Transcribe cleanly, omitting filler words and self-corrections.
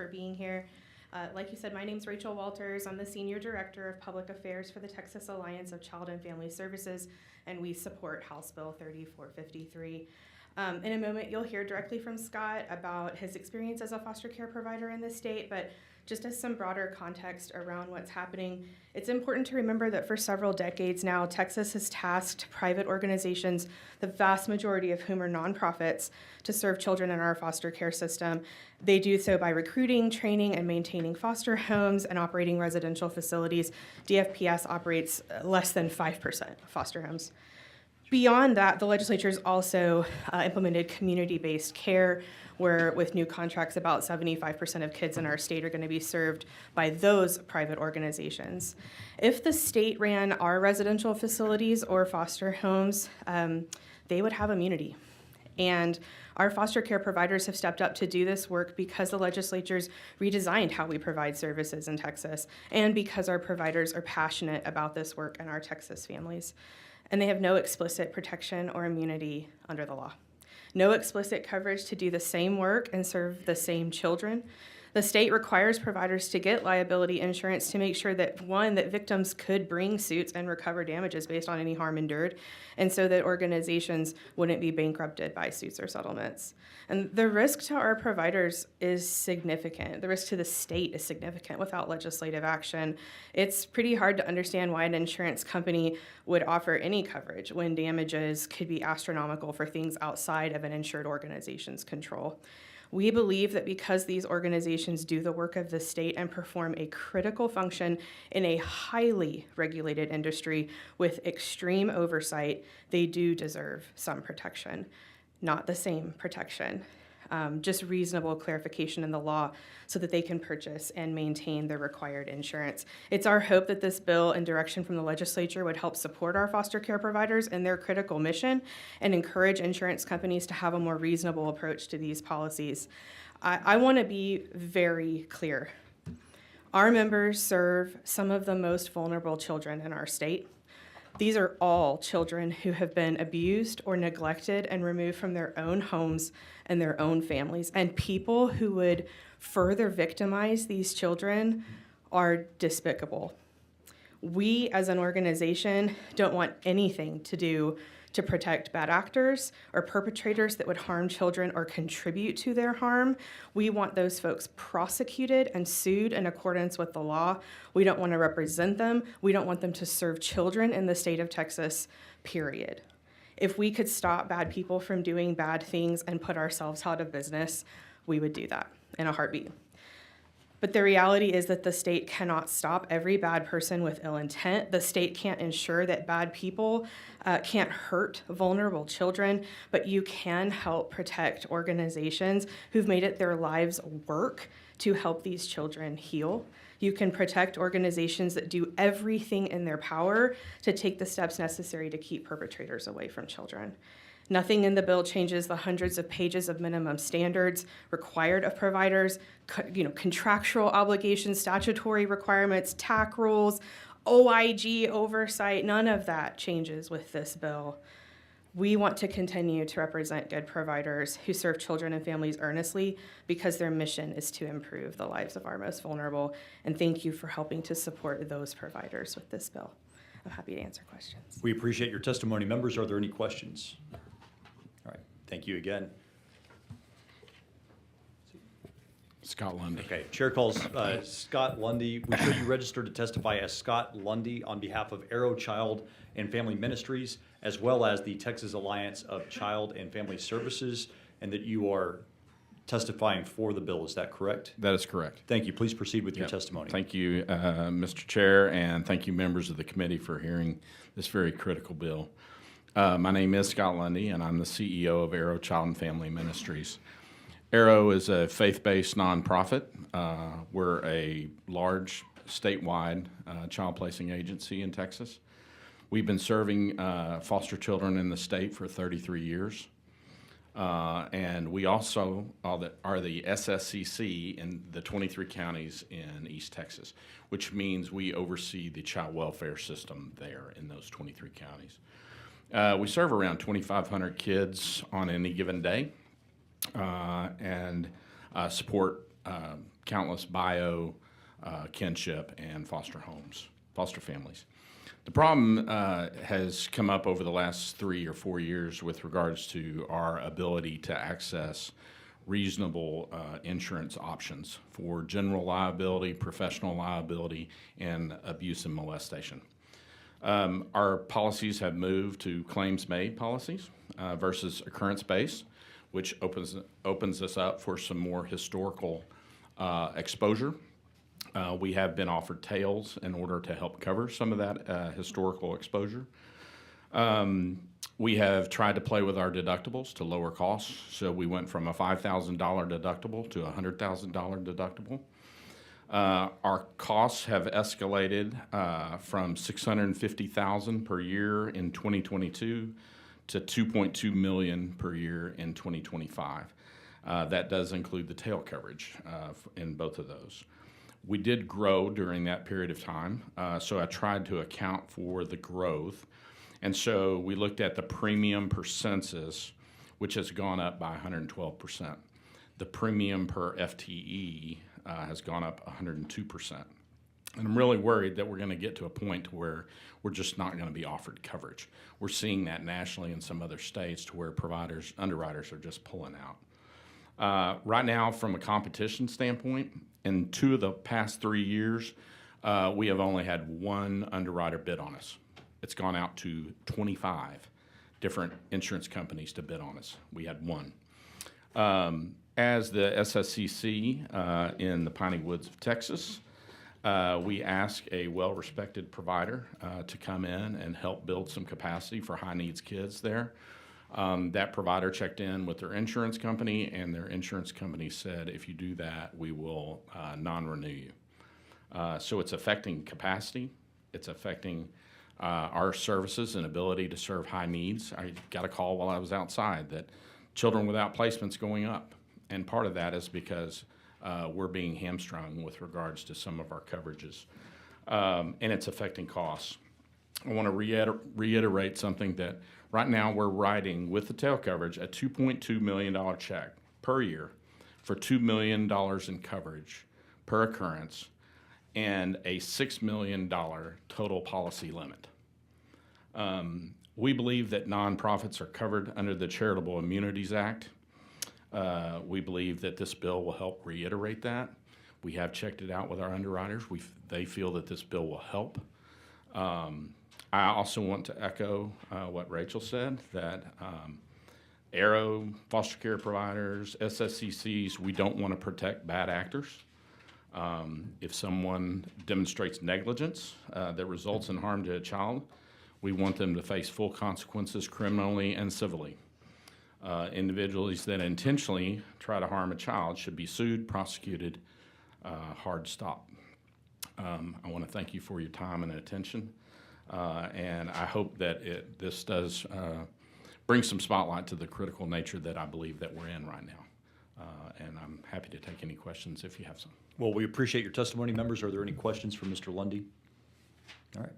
for being here. Like you said, my name's Rachel Walters. I'm the Senior Director of Public Affairs for the Texas Alliance of Child and Family Services, and we support House Bill 3453. In a moment, you'll hear directly from Scott about his experience as a foster care provider in the state, but just as some broader context around what's happening, it's important to remember that for several decades now, Texas has tasked private organizations, the vast majority of whom are nonprofits, to serve children in our foster care system. They do so by recruiting, training, and maintaining foster homes and operating residential facilities. DFPS operates less than 5% of foster homes. Beyond that, the legislature has also implemented community-based care, where with new contracts, about 75% of kids in our state are going to be served by those private organizations. If the state ran our residential facilities or foster homes, they would have immunity. And our foster care providers have stepped up to do this work because the legislature's redesigned how we provide services in Texas, and because our providers are passionate about this work and our Texas families. And they have no explicit protection or immunity under the law. No explicit coverage to do the same work and serve the same children. The state requires providers to get liability insurance to make sure that, one, that victims could bring suits and recover damages based on any harm endured, and so that organizations wouldn't be bankrupted by suits or settlements. And the risk to our providers is significant. The risk to the state is significant without legislative action. It's pretty hard to understand why an insurance company would offer any coverage when damages could be astronomical for things outside of an insured organization's control. We believe that because these organizations do the work of the state and perform a critical function in a highly regulated industry with extreme oversight, they do deserve some protection. Not the same protection, just reasonable clarification in the law so that they can purchase and maintain the required insurance. It's our hope that this bill and direction from the legislature would help support our foster care providers in their critical mission and encourage insurance companies to have a more reasonable approach to these policies. I want to be very clear. Our members serve some of the most vulnerable children in our state. These are all children who have been abused or neglected and removed from their own homes and their own families. And people who would further victimize these children are despicable. We as an organization don't want anything to do to protect bad actors or perpetrators that would harm children or contribute to their harm. We want those folks prosecuted and sued in accordance with the law. We don't want to represent them. We don't want them to serve children in the state of Texas, period. If we could stop bad people from doing bad things and put ourselves out of business, we would do that in a heartbeat. But the reality is that the state cannot stop every bad person with ill intent. The state can't ensure that bad people can't hurt vulnerable children, but you can help protect organizations who've made it their lives work to help these children heal. You can protect organizations that do everything in their power to take the steps necessary to keep perpetrators away from children. Nothing in the bill changes the hundreds of pages of minimum standards required of providers, contractual obligations, statutory requirements, TAC rules, OIG oversight. None of that changes with this bill. We want to continue to represent good providers who serve children and families earnestly because their mission is to improve the lives of our most vulnerable. And thank you for helping to support those providers with this bill. I'm happy to answer questions. We appreciate your testimony. Members, are there any questions? All right, thank you again. Scott Lundy. Okay, Chair calls Scott Lundy. We show you registered to testify as Scott Lundy on behalf of Arrow Child and Family Ministries, as well as the Texas Alliance of Child and Family Services, and that you are testifying for the bill. Is that correct? That is correct. Thank you. Please proceed with your testimony. Thank you, Mr. Chair, and thank you, members of the committee, for hearing this very critical bill. My name is Scott Lundy, and I'm the CEO of Arrow Child and Family Ministries. Arrow is a faith-based nonprofit. We're a large statewide child placing agency in Texas. We've been serving foster children in the state for 33 years. And we also are the SSCC in the 23 counties in East Texas, which means we oversee the child welfare system there in those 23 counties. We serve around 2,500 kids on any given day and support countless bio, kinship, and foster homes, foster families. The problem has come up over the last 3 or 4 years with regards to our ability to access reasonable insurance options for general liability, professional liability, and abuse and molestation. Our policies have moved to claims-made policies versus occurrence-based, which opens us up for some more historical exposure. We have been offered tails in order to help cover some of that historical exposure. We have tried to play with our deductibles to lower costs, so we went from a $5,000 deductible to a $100,000 deductible. Our costs have escalated from $650,000 per year in 2022 to $2.2 million per year in 2025. That does include the tail coverage in both of those. We did grow during that period of time, so I tried to account for the growth. And so we looked at the premium per census, which has gone up by 112%. The premium per FTE has gone up 102%. And I'm really worried that we're going to get to a point where we're just not going to be offered coverage. We're seeing that nationally in some other states to where underwriters are just pulling out. Right now, from a competition standpoint, in 2 of the past 3 years, we have only had 1 underwriter bid on us. It's gone out to 25 different insurance companies to bid on us. We had 1. As the SSCC in the Piney Woods of Texas, we asked a well-respected provider to come in and help build some capacity for high-needs kids there. That provider checked in with their insurance company, and their insurance company said, if you do that, we will non-renew you. So it's affecting capacity. It's affecting our services and ability to serve high needs. I got a call while I was outside that children without placement's going up. And part of that is because we're being hamstrung with regards to some of our coverages. And it's affecting costs. I want to reiterate something that right now we're writing with the tail coverage a $2.2 million check per year for $2 million in coverage per occurrence and a $6 million total policy limit. We believe that nonprofits are covered under the Charitable Immunities Act. We believe that this bill will help reiterate that. We have checked it out with our underwriters. They feel that this bill will help. I also want to echo what Rachel said, that ARROW, foster care providers, SSCCs, we don't want to protect bad actors. If someone demonstrates negligence that results in harm to a child, we want them to face full consequences criminally and civilly. Individuals that intentionally try to harm a child should be sued, prosecuted, hard stop. I want to thank you for your time and attention, and I hope that this does bring some spotlight to the critical nature that I believe that we're in right now. And I'm happy to take any questions if you have some. Well, we appreciate your testimony, members. Are there any questions for Mr. Lundy? All right.